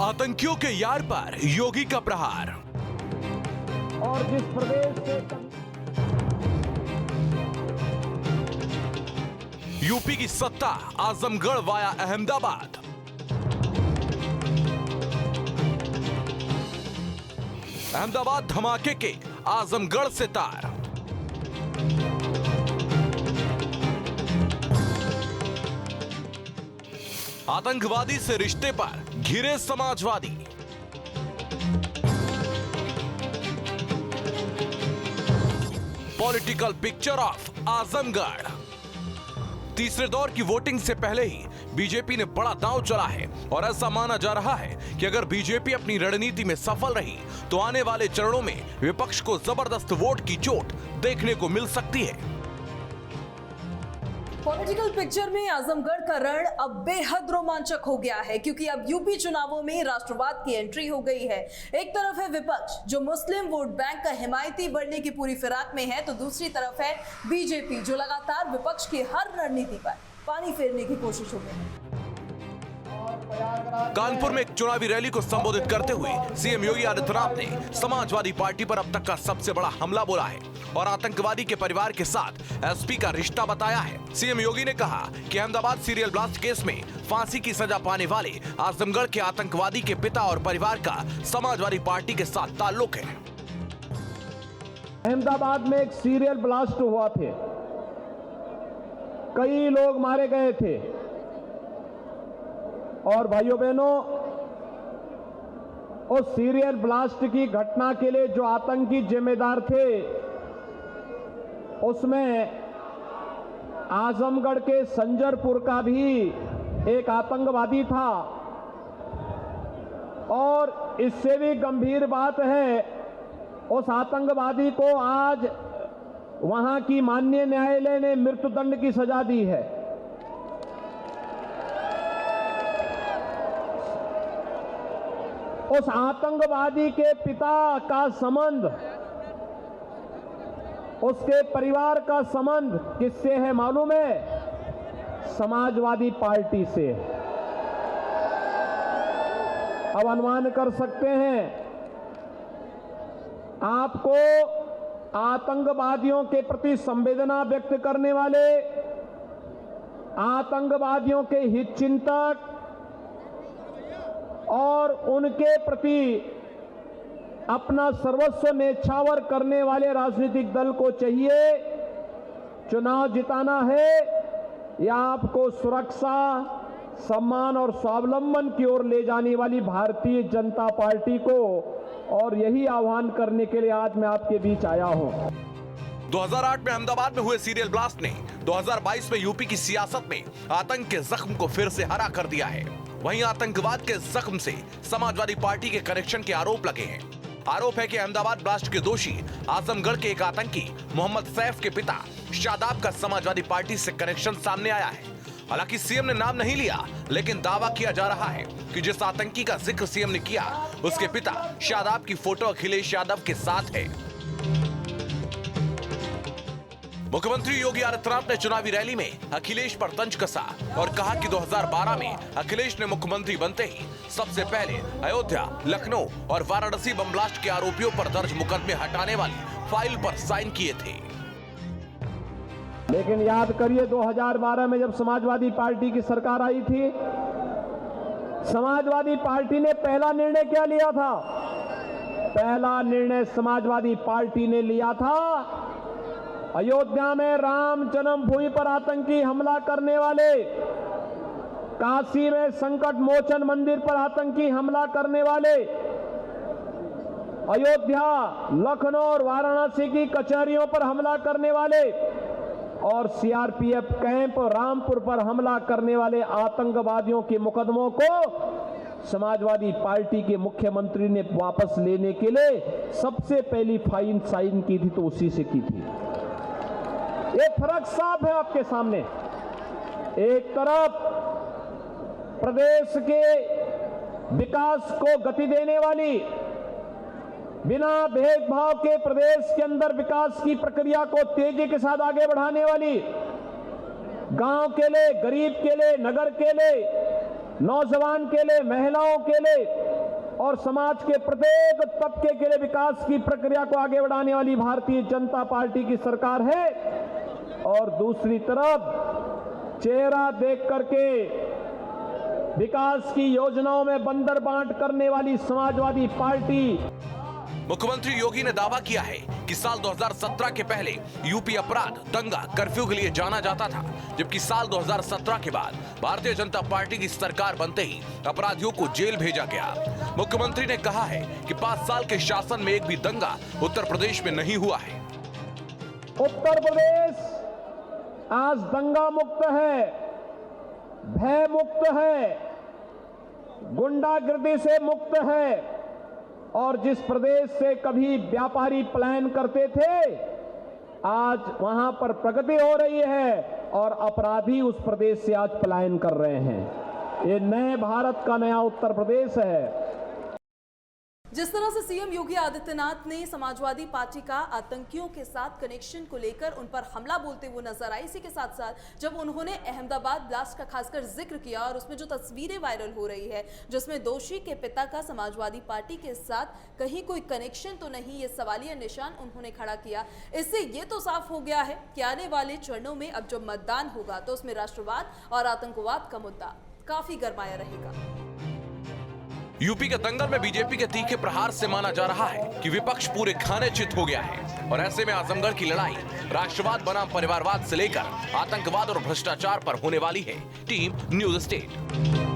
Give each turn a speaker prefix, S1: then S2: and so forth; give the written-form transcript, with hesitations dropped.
S1: आतंकियों के यार पर योगी का प्रहार।
S2: और जिस प्रदेश से
S1: यूपी की सत्ता आजमगढ़ वाया अहमदाबाद। अहमदाबाद धमाके के आजमगढ़ से तार। आतंकवादी से रिश्ते पर घिरे Samajwadi. Political picture of Azamgarh. तीसरे दौर की वोटिंग से पहले ही बीजेपी ने बड़ा दांव चला है और ऐसा माना जा रहा है कि अगर बीजेपी अपनी रणनीति में सफल रही तो आने वाले चरणों में विपक्ष को जबरदस्त वोट की चोट देखने को मिल सकती है।
S3: पॉलिटिकल पिक्चर में आजमगढ़ का रण अब बेहद रोमांचक हो गया है, क्योंकि अब यूपी चुनावों में राष्ट्रवाद की एंट्री हो गई है। एक तरफ है विपक्ष जो मुस्लिम वोट बैंक का हिमायती बढ़ने की पूरी फिराक में है, तो दूसरी तरफ है बीजेपी जो लगातार विपक्ष की हर रणनीति पर पानी फेरने की कोशिशों में है।
S1: कानपुर में एक चुनावी रैली को संबोधित करते हुए सीएम योगी आदित्यनाथ ने समाजवादी पार्टी पर अब तक का सबसे बड़ा हमला बोला है और आतंकवादी के परिवार के साथ एसपी का रिश्ता बताया है। सीएम योगी ने कहा कि अहमदाबाद सीरियल ब्लास्ट केस में फांसी की सजा पाने वाले आजमगढ़ के आतंकवादी के पिता और परिवार का समाजवादी पार्टी के साथ ताल्लुक है।
S2: अहमदाबाद में एक सीरियल ब्लास्ट हुआ थे, कई लोग मारे गए थे और भाइयों बहनों, उस सीरियल ब्लास्ट की घटना के लिए जो आतंकी जिम्मेदार थे उसमें आजमगढ़ के संजरपुर का भी एक आतंकवादी था। और इससे भी गंभीर बात है, उस आतंकवादी को आज वहां की माननीय न्यायालय ने मृत्युदंड की सजा दी है। उस आतंकवादी के पिता का संबंध, उसके परिवार का संबंध किससे है मालूम है? समाजवादी पार्टी से। अब अनुमान कर सकते हैं, आपको आतंकवादियों के प्रति संवेदना व्यक्त करने वाले, आतंकवादियों के हित चिंतक और उनके प्रति अपना सर्वस्व न्यौछावर करने वाले राजनीतिक दल को चाहिए चुनाव जिताना है या आपको सुरक्षा, सम्मान और स्वावलंबन की ओर ले जाने वाली भारतीय जनता पार्टी को। और यही आह्वान करने के लिए आज मैं आपके बीच आया हूं।
S1: 2008 में अहमदाबाद में हुए सीरियल ब्लास्ट ने 2022 में यूपी की सियासत में आतंक के जख्म को फिर से हरा कर दिया है। वहीं आतंकवाद के जख्म से समाजवादी पार्टी के कनेक्शन के आरोप लगे हैं। आरोप है कि अहमदाबाद ब्लास्ट के दोषी आजमगढ़ के एक आतंकी मोहम्मद सैफ के पिता शादाब का समाजवादी पार्टी से कनेक्शन सामने आया है। हालांकि सीएम ने नाम नहीं लिया, लेकिन दावा किया जा रहा है कि जिस आतंकी का जिक्र सीएम ने किया उसके पिता शादाब की फोटो अखिलेश यादव के साथ है। मुख्यमंत्री योगी आदित्यनाथ ने चुनावी रैली में अखिलेश पर तंज कसा और कहा कि 2012 में अखिलेश ने मुख्यमंत्री बनते ही सबसे पहले अयोध्या, लखनऊ और वाराणसी बम ब्लास्ट के आरोपियों पर दर्ज मुकदमे हटाने वाली फाइल पर साइन किए थे।
S2: लेकिन याद करिए 2012 में जब समाजवादी पार्टी की सरकार आई थी, समाजवादी पार्टी ने पहला निर्णय क्या लिया था? पहला निर्णय समाजवादी पार्टी ने लिया था अयोध्या में राम जन्मभूमि पर आतंकी हमला करने वाले, काशी में संकट मोचन मंदिर पर आतंकी हमला करने वाले, अयोध्या, लखनऊ और वाराणसी की कचहरियों पर हमला करने वाले और सीआरपीएफ कैंप रामपुर पर हमला करने वाले आतंकवादियों के मुकदमों को समाजवादी पार्टी के मुख्यमंत्री ने वापस लेने के लिए सबसे पहली फाइल साइन की थी, तो उसी से की थी। ये फर्क साफ है आपके सामने। एक तरफ प्रदेश के विकास को गति देने वाली, बिना भेदभाव के प्रदेश के अंदर विकास की प्रक्रिया को तेजी के साथ आगे बढ़ाने वाली, गांव के लिए, गरीब के लिए, नगर के लिए नौजवान के लिए, महिलाओं के लिए और समाज के प्रत्येक तबके के लिए विकास की प्रक्रिया को आगे बढ़ाने वाली भारतीय जनता पार्टी की सरकार है। और दूसरी तरफ चेहरा देख करके विकास की योजनाओं में बंदर बांट करने वाली समाजवादी पार्टी।
S1: मुख्यमंत्री योगी ने दावा किया है कि साल 2017 के पहले यूपी अपराध, दंगा, कर्फ्यू के लिए जाना जाता था, जबकि साल 2017 के बाद भारतीय जनता पार्टी की सरकार बनते ही अपराधियों को जेल भेजा गया। मुख्यमंत्री ने कहा है कि 5 साल के शासन में एक भी दंगा उत्तर प्रदेश में नहीं हुआ है।
S2: उत्तर प्रदेश आज दंगा मुक्त है, भय मुक्त है, गुंडागर्दी से मुक्त है। और जिस प्रदेश से कभी व्यापारी पलायन करते थे, आज वहां पर प्रगति हो रही है और अपराधी उस प्रदेश से आज पलायन कर रहे हैं। ये नए भारत का नया उत्तर प्रदेश है।
S3: जिस तरह से सीएम योगी आदित्यनाथ ने समाजवादी पार्टी का आतंकियों के साथ कनेक्शन को लेकर उन पर हमला बोलते हुए नजर आए, इसी के साथ साथ जब उन्होंने अहमदाबाद ब्लास्ट का खासकर जिक्र किया और उसमें जो तस्वीरें वायरल हो रही है जिसमें दोषी के पिता का समाजवादी पार्टी के साथ कहीं कोई कनेक्शन तो नहीं, ये सवालिया निशान उन्होंने खड़ा किया। इससे ये तो साफ हो गया है कि आने वाले चरणों में अब जब मतदान होगा तो उसमें राष्ट्रवाद और आतंकवाद का मुद्दा काफी गरमाया रहेगा।
S1: यूपी के दंगल में बीजेपी के तीखे प्रहार से माना जा रहा है कि विपक्ष पूरे खाने चित हो गया है और ऐसे में आजमगढ़ की लड़ाई राष्ट्रवाद बनाम परिवारवाद से लेकर आतंकवाद और भ्रष्टाचार पर होने वाली है। Team news state.